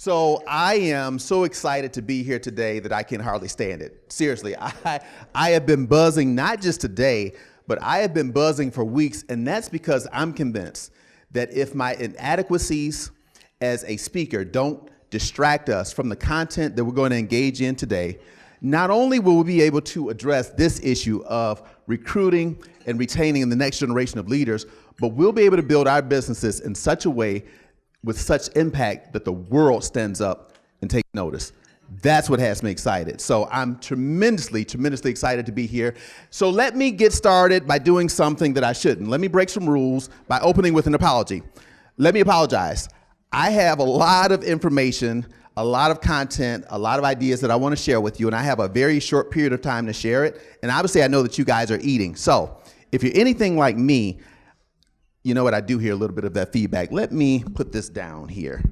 So I am so excited to be here today that I can hardly stand it. Seriously, I have been buzzing, not just today, but I have been buzzing for weeks, and that's because I'm convinced that if my inadequacies as a speaker don't distract us from the content that we're going to engage in today, not only will we be able to address this issue of recruiting and retaining the next generation of leaders, but we'll be able to build our businesses in such a way with such impact that the world stands up and takes notice. That's what has me excited. So I'm tremendously excited to be here. So let me get started by doing something that I shouldn't. Let me break some rules by opening with an apology. Let me apologize. I have a lot of information, a lot of content, a lot of ideas that I want to share with you, and I have a very short period of time to share it. And obviously I know that you guys are eating. So if you're anything like me, you know what, I do hear a little bit of that feedback. Let me put this down here.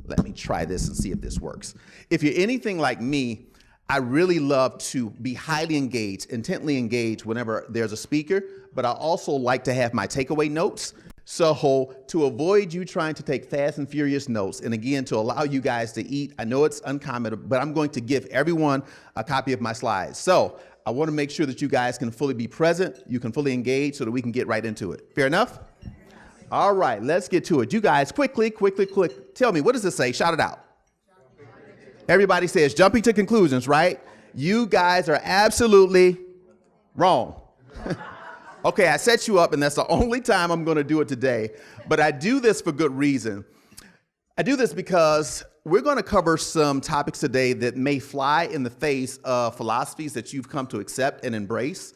Let me try this and see if this works. If you're anything like me, I really love to be highly engaged, intently engaged whenever there's a speaker, but I also like to have my takeaway notes. So to avoid you trying to take fast and furious notes, and again, to allow you guys to eat, I know it's uncommon, but I'm going to give everyone a copy of my slides. So I want to make sure that you guys can fully be present, you can fully engage so that we can get right into it. Fair enough? All right, let's get to it. You guys, quickly, tell me, what does this say? Shout it out. Everybody says jumping to conclusions, right? You guys are absolutely wrong. Okay, I set you up, and that's the only time I'm going to do it today. But I do this for good reason. I do this because we're going to cover some topics today that may fly in the face of philosophies that you've come to accept and embrace.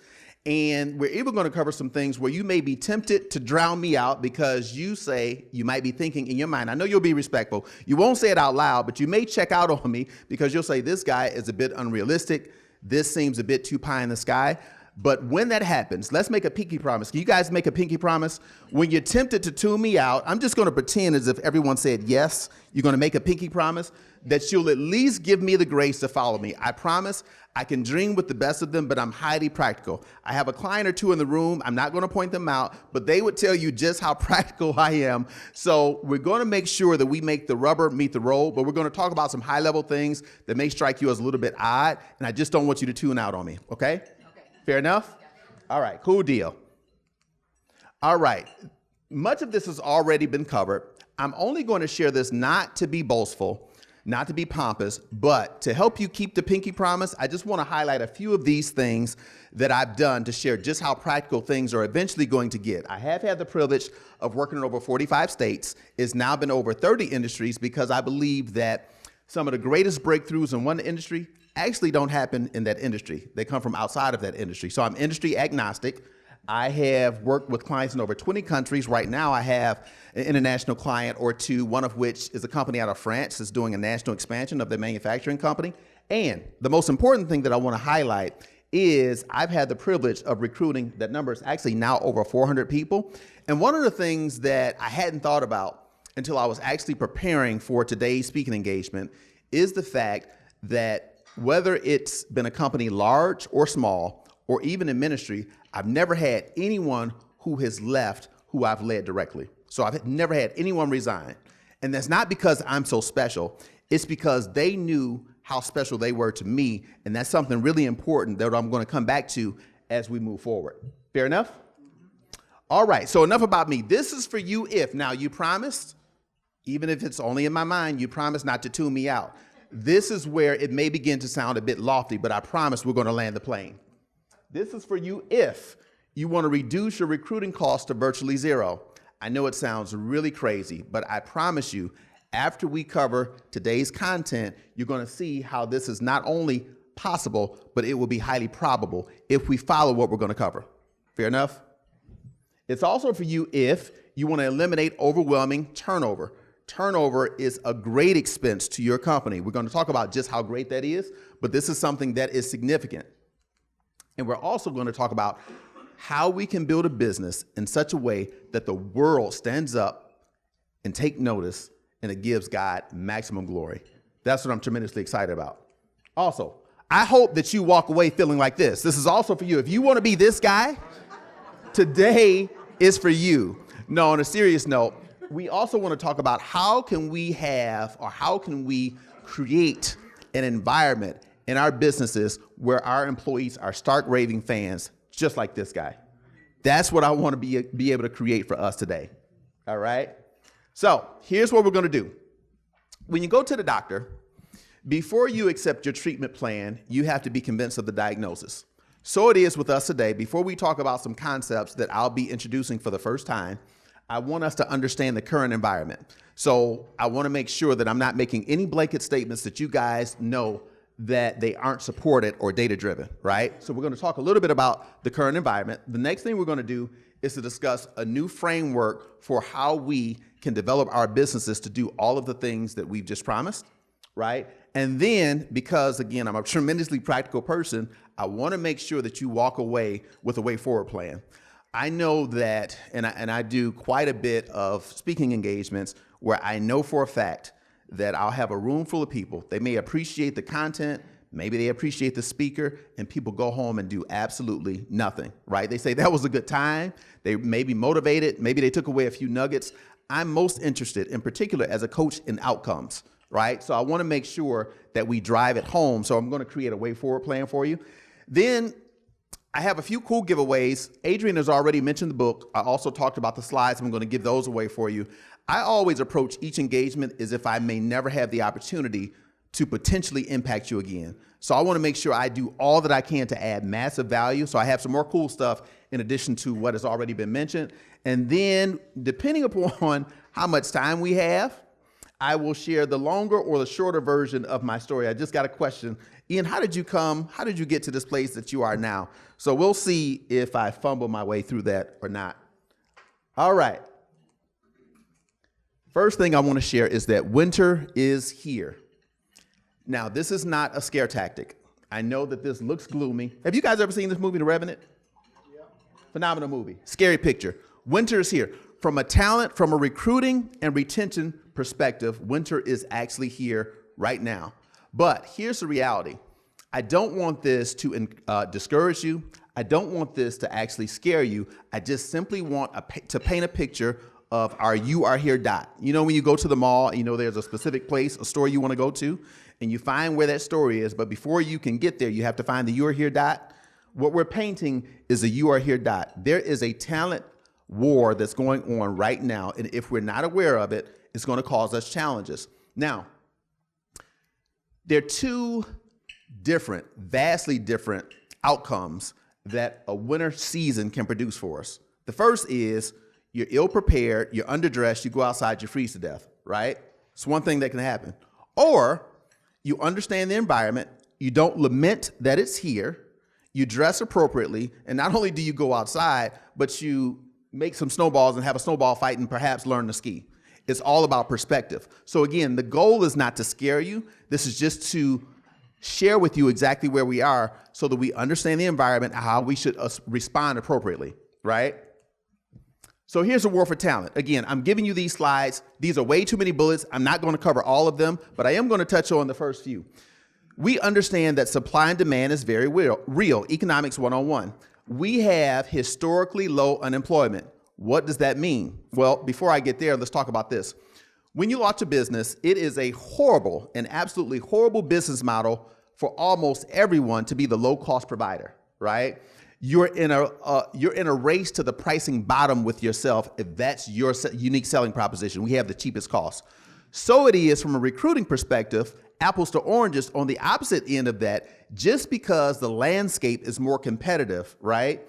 And we're even going to cover some things where you may be tempted to drown me out because you might be thinking in your mind, I know you'll be respectful. You won't say it out loud, but you may check out on me because you'll say, this guy is a bit unrealistic. This seems a bit too pie in the sky. But when that happens, let's make a pinky promise. Can you guys make a pinky promise? When you're tempted to tune me out, I'm just going to pretend as if everyone said yes. You're going to make a pinky promise that you'll at least give me the grace to follow me. I promise I can dream with the best of them, but I'm highly practical. I have a client or two in the room. I'm not going to point them out, but they would tell you just how practical I am. So we're going to make sure that we make the rubber meet the road, but we're going to talk about some high-level things that may strike you as a little bit odd, and I just don't want you to tune out on me, okay? Fair enough? All right, cool deal. All right, much of this has already been covered. I'm only going to share this not to be boastful, not to be pompous, but to help you keep the pinky promise, I just want to highlight a few of these things that I've done to share just how practical things are eventually going to get. I have had the privilege of working in over 45 states. It's now been over 30 industries because I believe that some of the greatest breakthroughs in one industry actually don't happen in that industry. They come from outside of that industry. So I'm industry agnostic. I have worked with clients in over 20 countries. Right now, I have an international client or two, one of which is a company out of France that's doing a national expansion of their manufacturing company. And the most important thing that I want to highlight is I've had the privilege of recruiting, that number is actually now over 400 people. And one of the things that I hadn't thought about until I was actually preparing for today's speaking engagement is the fact that whether it's been a company large or small, or even in ministry, I've never had anyone who has left who I've led directly. So I've never had anyone resign. And that's not because I'm so special. It's because they knew how special they were to me. And that's something really important that I'm going to come back to as we move forward. Fair enough? All right, so enough about me. This is for you if. Now, you promised, even if it's only in my mind, you promised not to tune me out. This is where it may begin to sound a bit lofty, but I promise we're going to land the plane. This is for you if you want to reduce your recruiting costs to virtually zero. I know it sounds really crazy, but I promise you, after we cover today's content, you're going to see how this is not only possible, but it will be highly probable if we follow what we're going to cover. Fair enough? It's also for you if you want to eliminate overwhelming turnover. Turnover is a great expense to your company. We're going to talk about just how great that is, but this is something that is significant. And we're also going to talk about how we can build a business in such a way that the world stands up and take notice and it gives God maximum glory. That's what I'm tremendously excited about. Also, I hope that you walk away feeling like this. This is also for you. If you want to be this guy, today is for you. No, on a serious note, we also want to talk about how can we have or how can we create an environment in our businesses where our employees are stark raving fans, just like this guy. That's what I want to be able to create for us today. All right. So here's what we're going to do. When you go to the doctor, before you accept your treatment plan, you have to be convinced of the diagnosis. So it is with us today. Before we talk about some concepts that I'll be introducing for the first time, I want us to understand the current environment. So I want to make sure that I'm not making any blanket statements that you guys know that they aren't supported or data driven, right? So we're going to talk a little bit about the current environment. The next thing we're going to do is to discuss a new framework for how we can develop our businesses to do all of the things that we've just promised, right? And then, because again, I'm a tremendously practical person, I want to make sure that you walk away with a way forward plan. I know that, and I do quite a bit of speaking engagements where I know for a fact that I'll have a room full of people. They may appreciate the content, maybe they appreciate the speaker, and people go home and do absolutely nothing, right? They say that was a good time. They may be motivated. Maybe they took away a few nuggets. I'm most interested, in particular, as a coach, in outcomes, right? So I want to make sure that we drive it home. So I'm going to create a way forward plan for you. Then I have a few cool giveaways. Adrian has already mentioned the book. I also talked about the slides. I'm going to give those away for you. I always approach each engagement as if I may never have the opportunity to potentially impact you again. So I want to make sure I do all that I can to add massive value. So I have some more cool stuff in addition to what has already been mentioned. And then depending upon how much time we have, I will share the longer or the shorter version of my story. I just got a question. Ian, how did you get to this place that you are now? So we'll see if I fumble my way through that or not. All right. First thing I want to share is that winter is here. Now, this is not a scare tactic. I know that this looks gloomy. Have you guys ever seen this movie, The Revenant? Yeah. Phenomenal movie. Scary picture. Winter is here. From a talent, from a recruiting and retention perspective, winter is actually here right now. But here's the reality. I don't want this to discourage you. I don't want this to actually scare you. I just simply want to paint a picture of our You Are Here dot. You know, when you go to the mall, you know there's a specific place, a store you want to go to, and you find where that store is, but before you can get there, you have to find the You Are Here dot. What we're painting is a You Are Here dot. There is a talent war that's going on right now, and if we're not aware of it, it's going to cause us challenges. Now, there are two different, vastly different outcomes that a winter season can produce for us. The first is you're ill-prepared, you're underdressed, you go outside, you freeze to death, right? It's one thing that can happen. Or you understand the environment, you don't lament that it's here, you dress appropriately, and not only do you go outside, but you make some snowballs and have a snowball fight and perhaps learn to ski. It's all about perspective. So again, the goal is not to scare you. This is just to share with you exactly where we are so that we understand the environment and how we should respond appropriately, right? So here's a war for talent. Again, I'm giving you these slides. These are way too many bullets. I'm not going to cover all of them, but I am going to touch on the first few. We understand that supply and demand is very real. Economics 101. We have historically low unemployment. What does that mean? Well, before I get there, let's talk about this. When you launch a business, it is a horrible and absolutely horrible business model for almost everyone to be the low-cost provider, right? You're in a race to the pricing bottom with yourself if that's your unique selling proposition. We have the cheapest cost. So it is from a recruiting perspective, apples to oranges on the opposite end of that, just because the landscape is more competitive, right?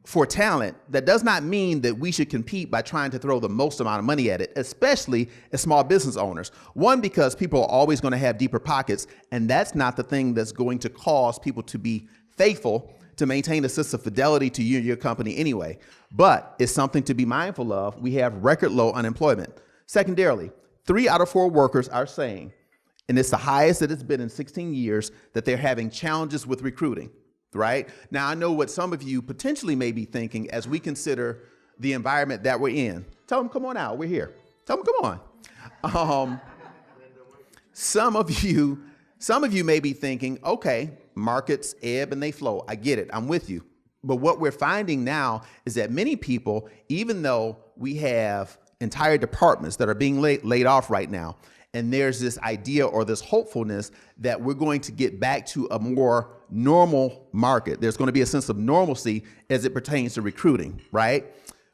For talent, that does not mean that we should compete by trying to throw the most amount of money at it, especially as small business owners. One, because people are always going to have deeper pockets, and that's not the thing that's going to cause people to be faithful to maintain a sense of fidelity to you and your company anyway. But it's something to be mindful of. We have record low unemployment. Secondarily, 3 out of 4 workers are saying, and it's the highest that it's been in 16 years, that they're having challenges with recruiting, right? Now, I know what some of you potentially may be thinking as we consider the environment that we're in. Tell them, come on out, we're here. Tell them, come on. Some of you may be thinking, okay, markets ebb and they flow. I get it. I'm with you. But what we're finding now is that many people, even though we have entire departments that are being laid off right now. And there's this idea or this hopefulness that we're going to get back to a more normal market. There's going to be a sense of normalcy as it pertains to recruiting, right?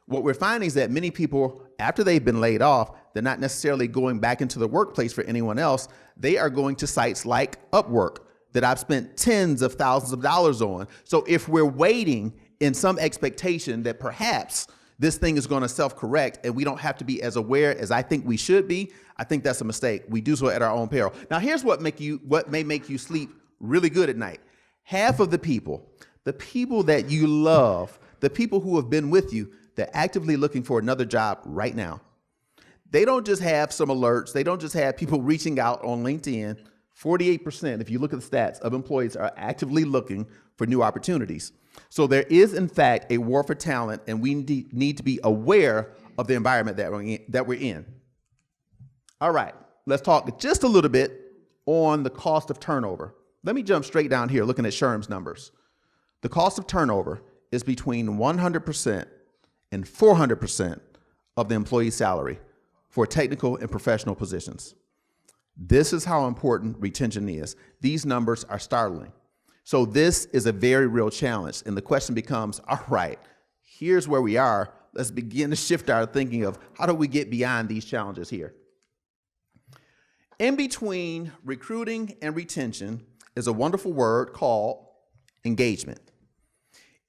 What we're finding is that many people, after they've been laid off, they're not necessarily going back into the workplace for anyone else. They are going to sites like Upwork that I've spent tens of thousands of dollars on. So if we're waiting in some expectation that perhaps this thing is going to self-correct and we don't have to be as aware as I think we should be, I think that's a mistake. We do so at our own peril. Now, here's what may make you sleep really good at night. Half of the people that you love, the people who have been with you, they're actively looking for another job right now. They don't just have some alerts. They don't just have people reaching out on LinkedIn. 48%, if you look at the stats, of employees are actively looking for new opportunities. So there is, in fact, a war for talent, and we need to be aware of the environment that we're in. All right, let's talk just a little bit on the cost of turnover. Let me jump straight down here looking at SHRM's numbers. The cost of turnover is between 100% and 400% of the employee's salary for technical and professional positions. This is how important retention is. These numbers are startling. So this is a very real challenge. And the question becomes, all right, here's where we are. Let's begin to shift our thinking of how do we get beyond these challenges here. In between recruiting and retention is a wonderful word called engagement.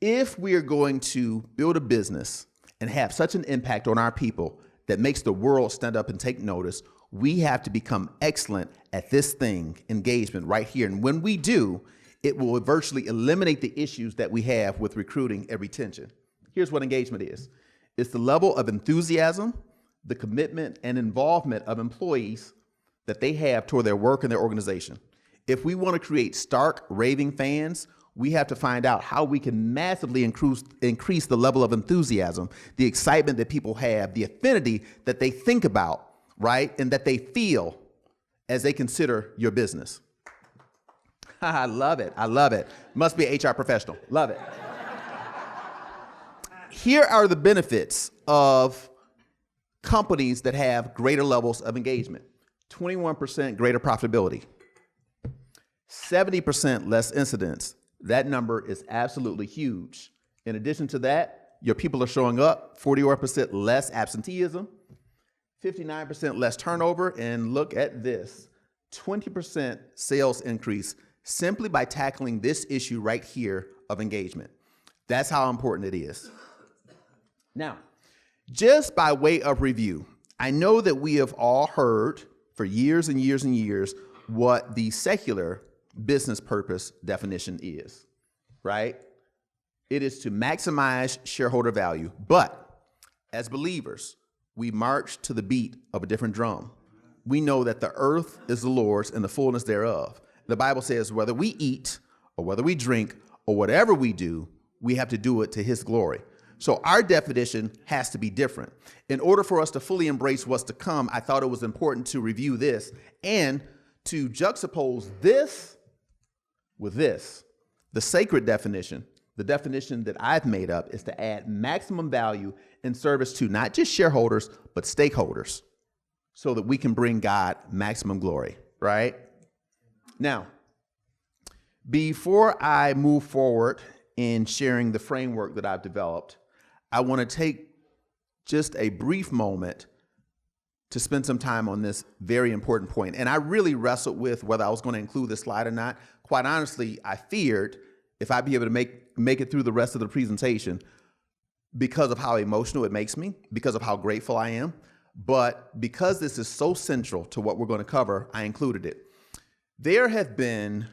If we are going to build a business and have such an impact on our people that makes the world stand up and take notice, we have to become excellent at this thing, engagement, right here. And when we do, it will virtually eliminate the issues that we have with recruiting and retention. Here's what engagement is. It's the level of enthusiasm, the commitment, and involvement of employees that they have toward their work and their organization. If we want to create stark, raving fans, we have to find out how we can massively increase the level of enthusiasm, the excitement that people have, the affinity that they think about, right? And that they feel as they consider your business. I love it. I love it. Must be an HR professional. Love it. Here are the benefits of companies that have greater levels of engagement. 21% greater profitability, 70% less incidents. That number is absolutely huge. In addition to that, your people are showing up, 41% less absenteeism, 59% less turnover, and look at this, 20% sales increase simply by tackling this issue right here of engagement. That's how important it is. Now, just by way of review, I know that we have all heard for years and years and years what the secular business purpose definition is, right? It is to maximize shareholder value. But as believers, we march to the beat of a different drum. We know that the earth is the Lord's and the fullness thereof. The Bible says whether we eat or whether we drink or whatever we do, we have to do it to his glory. So our definition has to be different. In order for us to fully embrace what's to come, I thought it was important to review this and to juxtapose this with this. The sacred definition, the definition that I've made up, is to add maximum value in service to not just shareholders, but stakeholders, so that we can bring God maximum glory, right? Now, before I move forward in sharing the framework that I've developed, I want to take just a brief moment to spend some time on this very important point. And I really wrestled with whether I was going to include this slide or not. Quite honestly, I feared if I'd be able to make it through the rest of the presentation because of how emotional it makes me, because of how grateful I am. But because this is so central to what we're going to cover, I included it. There have been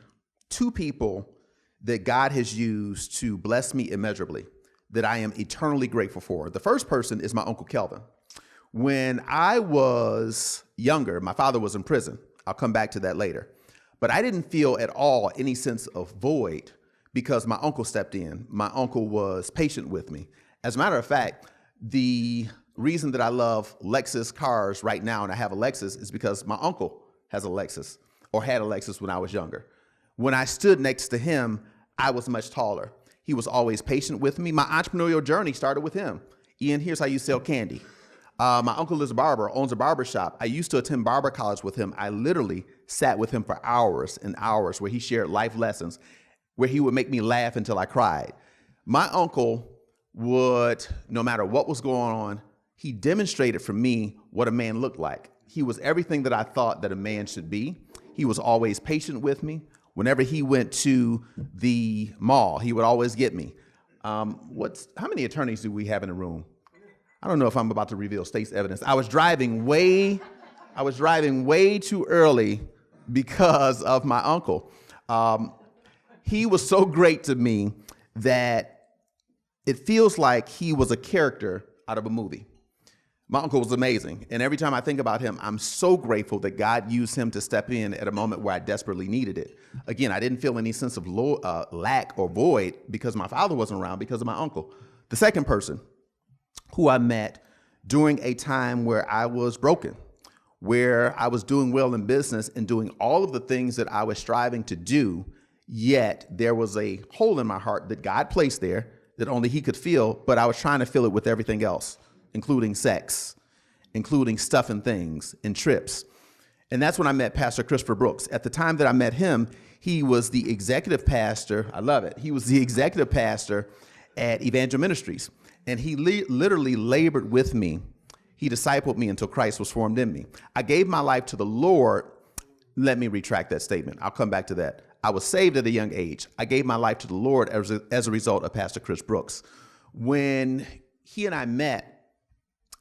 two people that God has used to bless me immeasurably that I am eternally grateful for. The first person is my Uncle Kelvin. When I was younger, my father was in prison. I'll come back to that later. But I didn't feel at all any sense of void because my uncle stepped in. My uncle was patient with me. As a matter of fact, the reason that I love Lexus cars right now and I have a Lexus is because my uncle has a Lexus or had a Lexus when I was younger. When I stood next to him, I was much taller. He was always patient with me. My entrepreneurial journey started with him. Ian, here's how you sell candy. My uncle is a barber, owns a barber shop. I used to attend barber college with him. I literally sat with him for hours and hours where he shared life lessons, where he would make me laugh until I cried. My uncle would, no matter what was going on, he demonstrated for me what a man looked like. He was everything that I thought that a man should be. He was always patient with me. Whenever he went to the mall, he would always get me. How many attorneys do we have in the room? I don't know if I'm about to reveal state's evidence. I was driving way too early because of my uncle. He was so great to me that it feels like he was a character out of a movie. My uncle was amazing. And every time I think about him, I'm so grateful that God used him to step in at a moment where I desperately needed it. Again, I didn't feel any sense of lack or void because my father wasn't around, because of my uncle. The second person who I met during a time where I was broken, where I was doing well in business and doing all of the things that I was striving to do, yet there was a hole in my heart that God placed there that only he could fill, but I was trying to fill it with everything else, including sex, including stuff and things and trips. And that's when I met Pastor Christopher Brooks. At the time that I met him, he was the executive pastor. I love it. He was the executive pastor at Evangel Ministries. And he literally labored with me. He discipled me until Christ was formed in me. I gave my life to the Lord. Let me retract that statement. I'll come back to that. I was saved at a young age. I gave my life to the Lord as a result of Pastor Chris Brooks. When he and I met,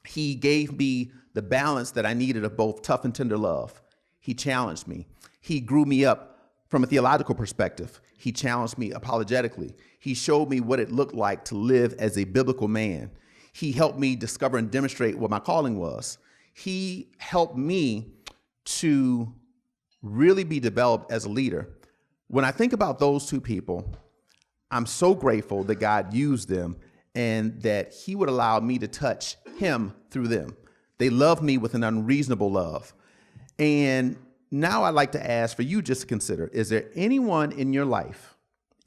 he gave me the balance that I needed of both tough and tender love. He challenged me. He grew me up from a theological perspective. He challenged me apologetically. He showed me what it looked like to live as a biblical man. He helped me discover and demonstrate what my calling was. He helped me to really be developed as a leader. When I think about those two people, I'm so grateful that God used them and that he would allow me to touch him through them. They love me with an unreasonable love. And now I'd like to ask for you just to consider, is there anyone in your life,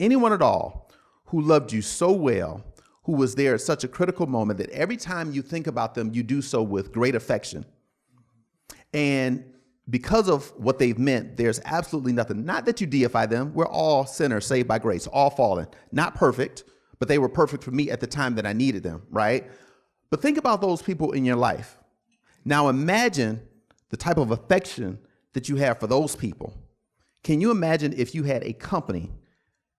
anyone at all, who loved you so well, who was there at such a critical moment that every time you think about them, you do so with great affection? And because of what they've meant, there's absolutely nothing, not that you deify them. We're all sinners saved by grace, all fallen, not perfect, but they were perfect for me at the time that I needed them, right? But think about those people in your life. Now imagine the type of affection that you have for those people. Can you imagine if you had a company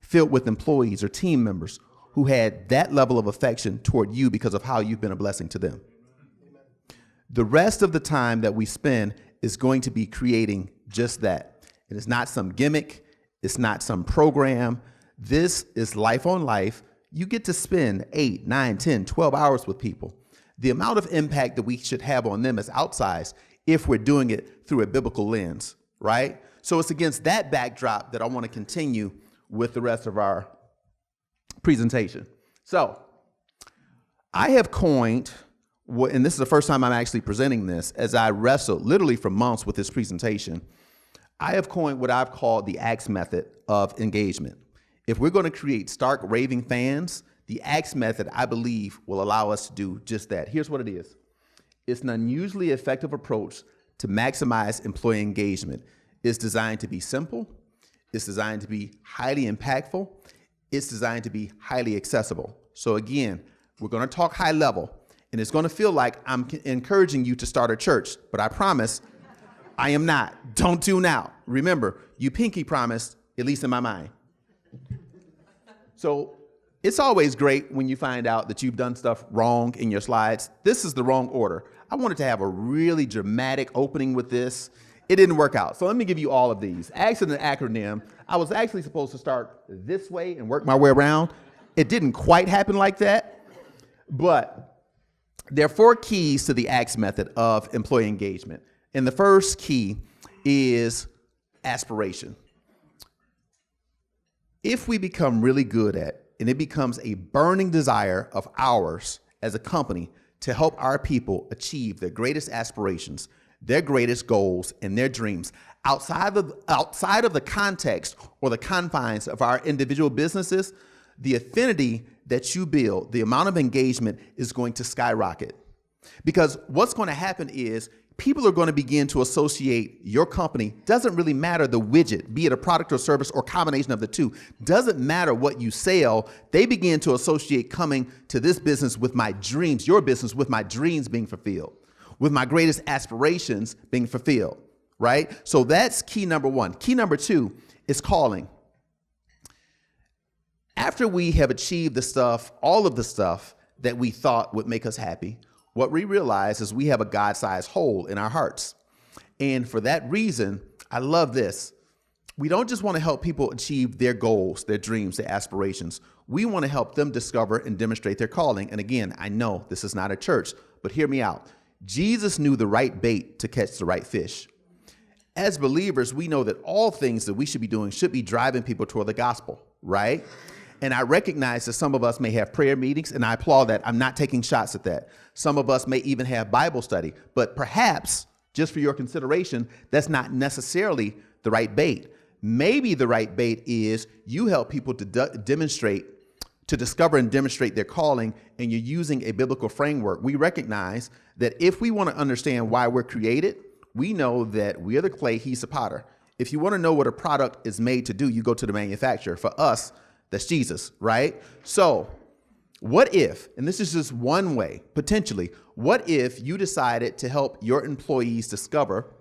filled with employees or team members who had that level of affection toward you because of how you've been a blessing to them? The rest of the time that we spend is going to be creating just that. It is not some gimmick. It's not some program. This is life on life. You get to spend 8, 9, 10, 12 hours with people. The amount of impact that we should have on them is outsized if we're doing it through a biblical lens, right? So it's against that backdrop that I want to continue with the rest of our presentation. So I have coined, and this is the first time I'm actually presenting this, as I wrestled literally for months with this presentation, I have coined what I've called the ACTS method of engagement. If we're going to create stark raving fans, the ACTS method, I believe, will allow us to do just that. Here's what it is. It's an unusually effective approach to maximize employee engagement. It's designed to be simple. It's designed to be highly impactful. It's designed to be highly accessible. So again, we're going to talk high level, and it's going to feel like I'm encouraging you to start a church, but I promise I am not. Don't tune out. Remember, you pinky promised, at least in my mind. So it's always great when you find out that you've done stuff wrong in your slides. This is the wrong order. I wanted to have a really dramatic opening with this. It didn't work out. So let me give you all of these. ACTS is an acronym. I was actually supposed to start this way and work my way around. It didn't quite happen like that. But there are 4 keys to the ACTS method of employee engagement. And the first key is aspiration. If we become really good at, and it becomes a burning desire of ours as a company to help our people achieve their greatest aspirations, their greatest goals, and their dreams outside of the context or the confines of our individual businesses, the affinity that you build, the amount of engagement is going to skyrocket. Because what's going to happen is people are going to begin to associate your company. Doesn't really matter the widget, be it a product or service or combination of the two. Doesn't matter what you sell. They begin to associate coming to this business with my dreams, your business with my dreams being fulfilled, with my greatest aspirations being fulfilled, right? So that's key number one. Key number two is calling. After we have achieved the stuff, all of the stuff that we thought would make us happy, what we realize is we have a God-sized hole in our hearts. And for that reason, I love this. We don't just want to help people achieve their goals, their dreams, their aspirations. We want to help them discover and demonstrate their calling. And again, I know this is not a church, but hear me out. Jesus knew the right bait to catch the right fish. As believers, we know that all things that we should be doing should be driving people toward the gospel, right? And I recognize that some of us may have prayer meetings, and I applaud that. I'm not taking shots at that. Some of us may even have Bible study, but perhaps, just for your consideration, that's not necessarily the right bait. Maybe the right bait is you help people to discover and demonstrate their calling, and you're using a biblical framework. We recognize that if we want to understand why we're created, we know that we are the clay, he's the potter. If you want to know what a product is made to do, you go to the manufacturer. For us, that's Jesus, right? So what if, and this is just one way, potentially, what if you decided to help your employees discover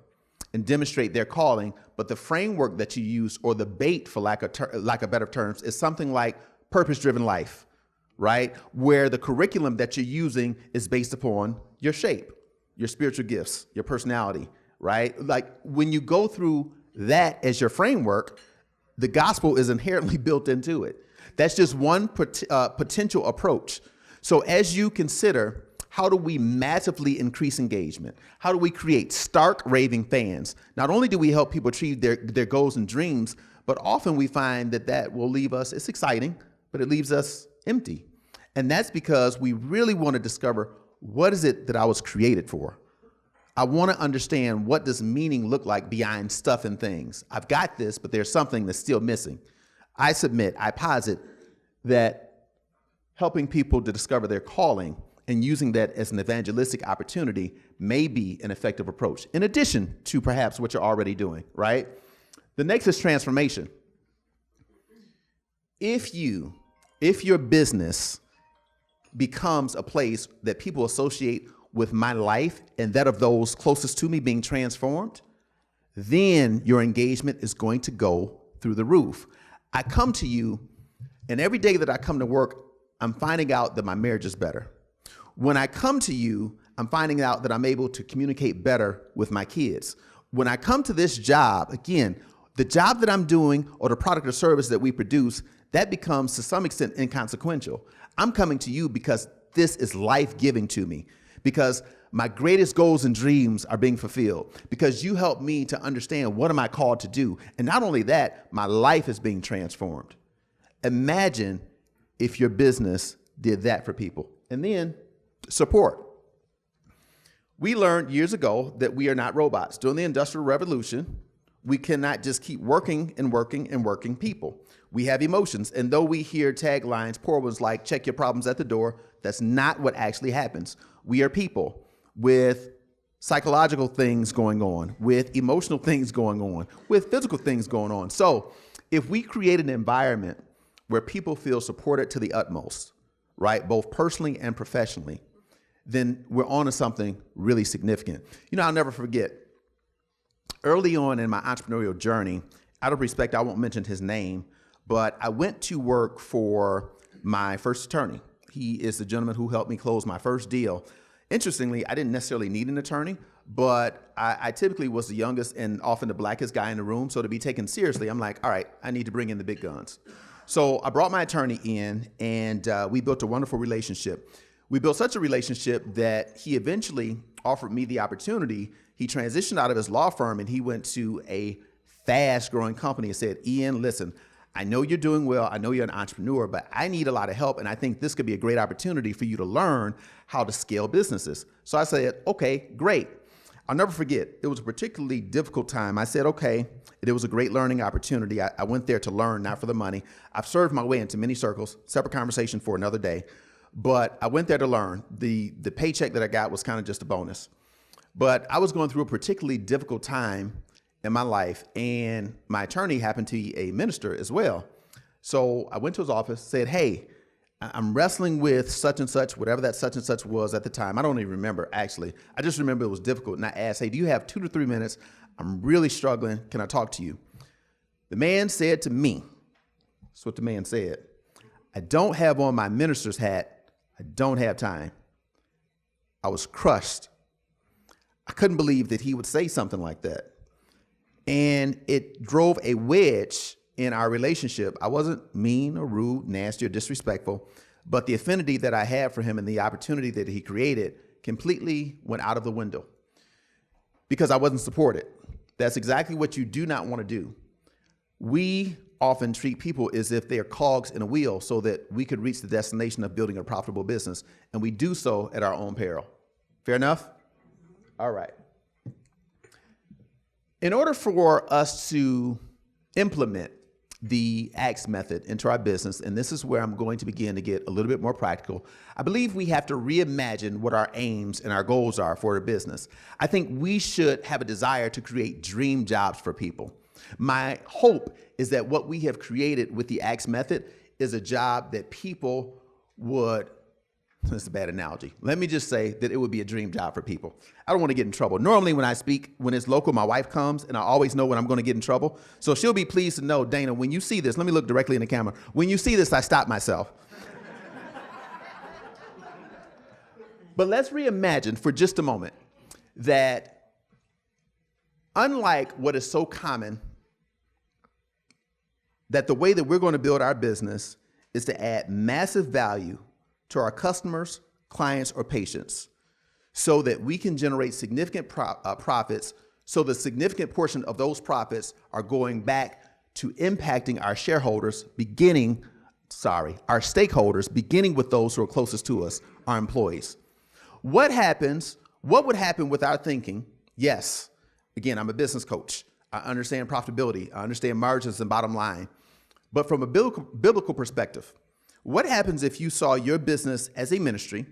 and demonstrate their calling, but the framework that you use, or the bait, for lack of better terms, is something like purpose-driven life, right? Where the curriculum that you're using is based upon your shape, your spiritual gifts, your personality, right? Like when you go through that as your framework, the gospel is inherently built into it. That's just one potential approach. So as you consider, how do we massively increase engagement? How do we create stark raving fans? Not only do we help people achieve their goals and dreams, but often we find that will leave us, it's exciting, but it leaves us empty. And that's because we really want to discover, what is it that I was created for? I want to understand, what does meaning look like beyond stuff and things? I've got this, but there's something that's still missing. I posit that helping people to discover their calling and using that as an evangelistic opportunity may be an effective approach, in addition to perhaps what you're already doing, right? The next is transformation. If your business becomes a place that people associate with my life and that of those closest to me being transformed, then your engagement is going to go through the roof. I come to you, and every day that I come to work, I'm finding out that my marriage is better. When I come to you, I'm finding out that I'm able to communicate better with my kids. When I come to this job, again, the job that I'm doing or the product or service that we produce, that becomes to some extent inconsequential. I'm coming to you because this is life-giving to me, because my greatest goals and dreams are being fulfilled, because you help me to understand, what am I called to do? And not only that, my life is being transformed. Imagine if your business did that for people. And then support. We learned years ago that we are not robots. During the Industrial Revolution, we cannot just keep working and working and working people. We have emotions. And though we hear taglines, poor ones like, check your problems at the door, that's not what actually happens. We are people with psychological things going on, with emotional things going on, with physical things going on. So if we create an environment where people feel supported to the utmost, right, both personally and professionally, then we're on to something really significant. You know, I'll never forget, early on in my entrepreneurial journey, out of respect, I won't mention his name, but I went to work for my first attorney. He is the gentleman who helped me close my first deal. Interestingly, I didn't necessarily need an attorney, but I typically was the youngest and often the blackest guy in the room. So to be taken seriously, I'm like, all right, I need to bring in the big guns. So I brought my attorney in, and we built a wonderful relationship. We built such a relationship that he eventually offered me the opportunity. He transitioned out of his law firm and he went to a fast growing company and said, Ian, listen, I know you're doing well. I know you're an entrepreneur, but I need a lot of help. And I think this could be a great opportunity for you to learn how to scale businesses. So I said, okay, great. I'll never forget. It was a particularly difficult time. I said, okay, it was a great learning opportunity. I went there to learn, not for the money. I've served my way into many circles, separate conversation for another day. but I went there to learn. The paycheck that I got was kind of just a bonus. But I was going through a particularly difficult time in my life, and my attorney happened to be a minister as well. So I went to his office, said, hey, I'm wrestling with such and such, whatever that such and such was at the time. I don't even remember, actually. I just remember it was difficult. And I asked, hey, do you have 2 to 3 minutes? I'm really struggling. Can I talk to you? The man said to me, that's what the man said, I don't have on my minister's hat. I don't have time. I was crushed. I couldn't believe that he would say something like that. And it drove a wedge in our relationship. I wasn't mean or rude, nasty or disrespectful, but the affinity that I had for him and the opportunity that he created completely went out of the window because I wasn't supported. That's exactly what you do not want to do. We often treat people as if they are cogs in a wheel so that we could reach the destination of building a profitable business, and we do so at our own peril. Fair enough? All right. In order for us to implement the ACTS method into our business, and this is where I'm going to begin to get a little bit more practical, I believe we have to reimagine what our aims and our goals are for a business. I think we should have a desire to create dream jobs for people. My hope is that what we have created with the ACTS method is a job that people would, that's a bad analogy. Let me just say that it would be a dream job for people. I don't want to get in trouble. Normally when I speak, when it's local, my wife comes and I always know when I'm going to get in trouble. So she'll be pleased to know, Dana, when you see this, let me look directly in the camera. When you see this, I stop myself. But let's reimagine for just a moment that unlike what is so common, that the way that we're going to build our business is to add massive value to our customers, clients, or patients so that we can generate significant profits, so the significant portion of those profits are going back to impacting our shareholders, our stakeholders, beginning with those who are closest to us, our employees. What would happen with our thinking? Yes, again, I'm a business coach. I understand profitability. I understand margins and bottom line. But from a biblical perspective, what happens if you saw your business as a ministry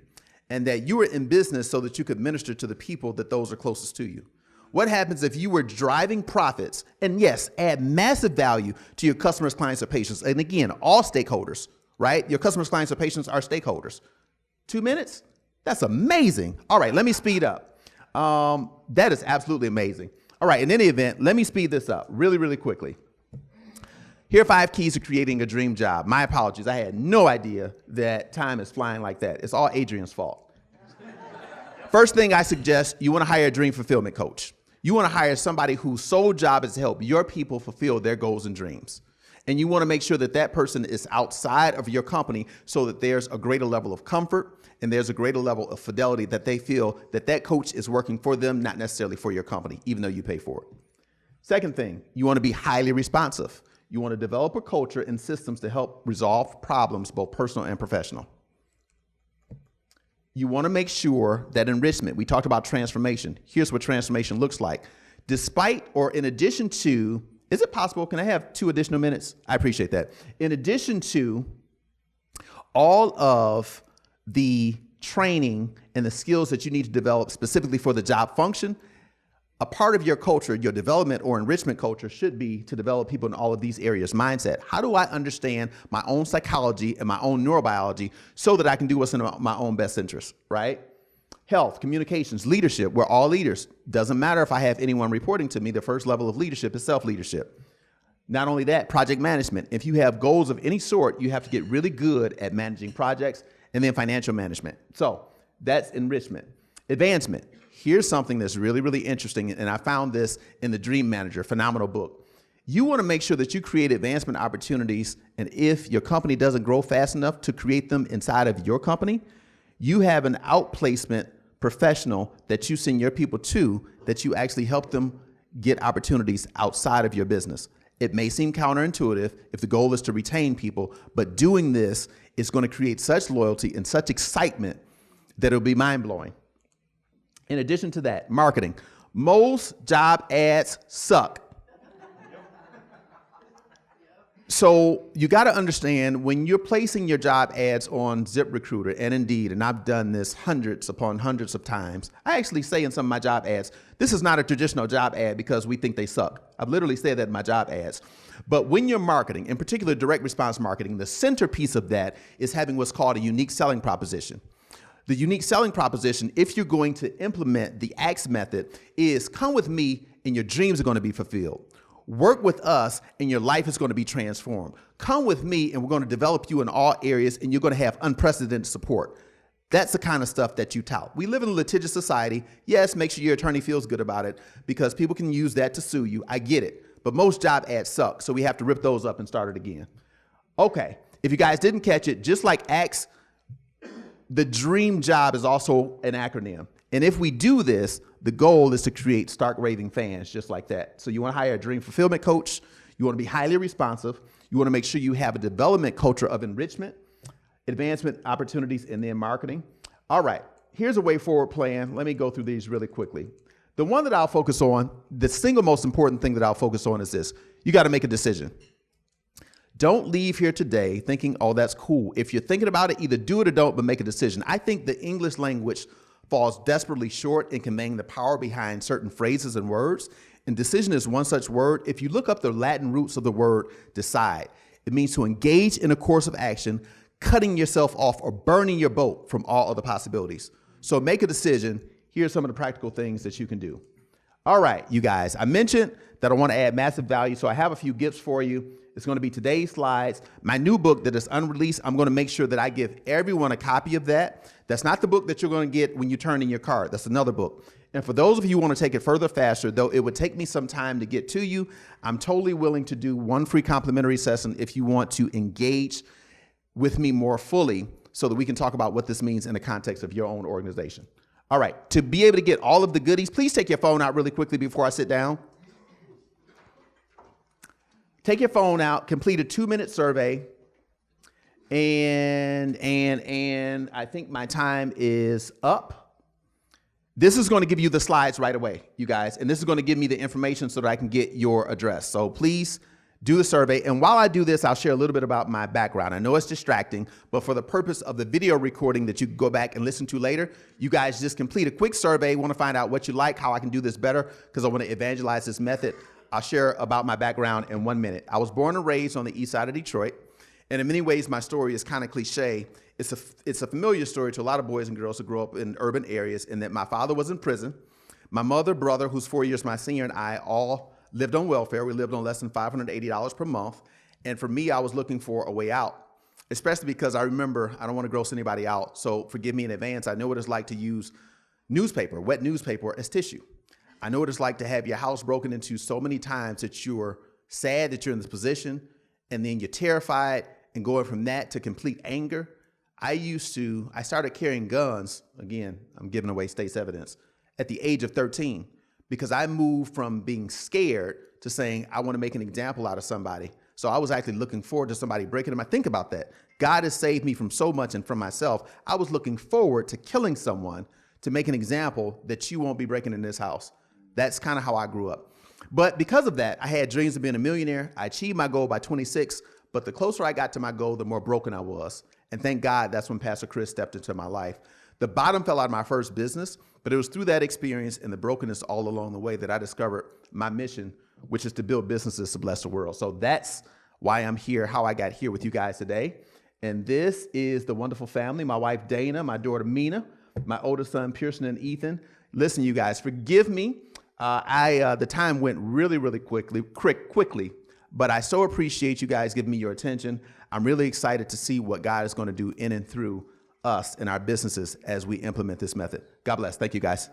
and that you were in business so that you could minister to the people that those are closest to you? What happens if you were driving profits and, yes, add massive value to your customers, clients, or patients? And again, all stakeholders, right? Your customers, clients, or patients are stakeholders. 2 minutes? That's amazing. All right, let me speed up. That is absolutely amazing. All right, in any event, let me speed this up really, really quickly. Here are 5 keys to creating a dream job. My apologies. I had no idea that time is flying like that. It's all Adrian's fault. First thing I suggest, you want to hire a dream fulfillment coach. You want to hire somebody whose sole job is to help your people fulfill their goals and dreams. And you want to make sure that that person is outside of your company so that there's a greater level of comfort and there's a greater level of fidelity that they feel that that coach is working for them, not necessarily for your company, even though you pay for it. Second thing, you want to be highly responsive. You want to develop a culture and systems to help resolve problems, both personal and professional. You want to make sure that enrichment, we talked about transformation. Here's what transformation looks like. Despite or in addition to, is it possible, can I have 2 additional minutes? I appreciate that. In addition to all of the training and the skills that you need to develop specifically for the job function, a part of your culture, your development or enrichment culture should be to develop people in all of these areas. Mindset. How do I understand my own psychology and my own neurobiology so that I can do what's in my own best interest, right? Health, communications, leadership. We're all leaders. Doesn't matter if I have anyone reporting to me. The first level of leadership is self-leadership. Not only that, project management. If you have goals of any sort, you have to get really good at managing projects, and then financial management. So that's enrichment. Advancement. Here's something that's really, really interesting, and I found this in the Dream Manager, phenomenal book. You want to make sure that you create advancement opportunities, and if your company doesn't grow fast enough to create them inside of your company, you have an outplacement professional that you send your people to that you actually help them get opportunities outside of your business. It may seem counterintuitive if the goal is to retain people, but doing this is going to create such loyalty and such excitement that it'll be mind-blowing. In addition to that, marketing. Most job ads suck. So you got to understand when you're placing your job ads on ZipRecruiter and Indeed, and I've done this hundreds upon hundreds of times. I actually say in some of my job ads, this is not a traditional job ad because we think they suck. I've literally said that in my job ads. But when you're marketing, in particular direct response marketing, the centerpiece of that is having what's called a unique selling proposition. The unique selling proposition, if you're going to implement the ACTS method, is come with me and your dreams are going to be fulfilled. Work with us and your life is going to be transformed. Come with me and we're going to develop you in all areas and you're going to have unprecedented support. That's the kind of stuff that you tout. We live in a litigious society. Yes, make sure your attorney feels good about it because people can use that to sue you. I get it. But most job ads suck, so we have to rip those up and start it again. Okay, if you guys didn't catch it, just like ACTS, the dream job is also an acronym. And if we do this, the goal is to create stark raving fans just like that. So you want to hire a dream fulfillment coach. You want to be highly responsive. You want to make sure you have a development culture of enrichment, advancement opportunities, and then marketing. All right, here's a way forward plan. Let me go through these really quickly. The one that I'll focus on, the single most important thing that I'll focus on is this. You got to make a decision. Don't leave here today thinking, oh, that's cool. If you're thinking about it, either do it or don't, but make a decision. I think the English language falls desperately short in conveying the power behind certain phrases and words. And decision is one such word. If you look up the Latin roots of the word decide, it means to engage in a course of action, cutting yourself off or burning your boat from all other possibilities. So make a decision. Here's some of the practical things that you can do. All right, you guys, I mentioned that I want to add massive value, so I have a few gifts for you. It's going to be today's slides. My new book that is unreleased, I'm going to make sure that I give everyone a copy of that. That's not the book that you're going to get when you turn in your card. That's another book. And for those of you who want to take it further faster, though it would take me some time to get to you, I'm totally willing to do one free complimentary session if you want to engage with me more fully so that we can talk about what this means in the context of your own organization. All right, to be able to get all of the goodies, please take your phone out really quickly before I sit down. Take your phone out, complete a 2-minute survey, and I think my time is up. This is going to give you the slides right away, you guys, and this is going to give me the information so that I can get your address. So please do the survey, and while I do this, I'll share a little bit about my background. I know it's distracting, but for the purpose of the video recording that you can go back and listen to later, you guys just complete a quick survey, want to find out what you like, how I can do this better, because I want to evangelize this method. I'll share about my background in 1 minute. I was born and raised on the east side of Detroit, and in many ways, my story is kind of cliche. It's a familiar story to a lot of boys and girls who grow up in urban areas, in that my father was in prison. My mother, brother, who's 4 years my senior, and I all lived on welfare. We lived on less than $580 per month. And for me, I was looking for a way out, especially because I remember, I don't want to gross anybody out, so forgive me in advance. I know what it's like to use newspaper, wet newspaper, as tissue. I know what it's like to have your house broken into so many times that you're sad that you're in this position, and then you're terrified, and going from that to complete anger. I started carrying guns, again, I'm giving away state's evidence, at the age of 13. Because I moved from being scared to saying, I want to make an example out of somebody. So I was actually looking forward to somebody breaking them. Think about that. God has saved me from so much and from myself. I was looking forward to killing someone to make an example that you won't be breaking in this house. That's kind of how I grew up. But because of that, I had dreams of being a millionaire. I achieved my goal by 26, but the closer I got to my goal, the more broken I was. And thank God that's when Pastor Chris stepped into my life. The bottom fell out of my first business, but it was through that experience and the brokenness all along the way that I discovered my mission, which is to build businesses to bless the world. So that's why I'm here, how I got here with you guys today. And this is the wonderful family, my wife, Dana, my daughter, Mina, my oldest son, Pearson, and Ethan. Listen, you guys, forgive me. The time went really, really quickly, but I so appreciate you guys giving me your attention. I'm really excited to see what God is going to do in and through us and our businesses as we implement this method. God bless. Thank you, guys.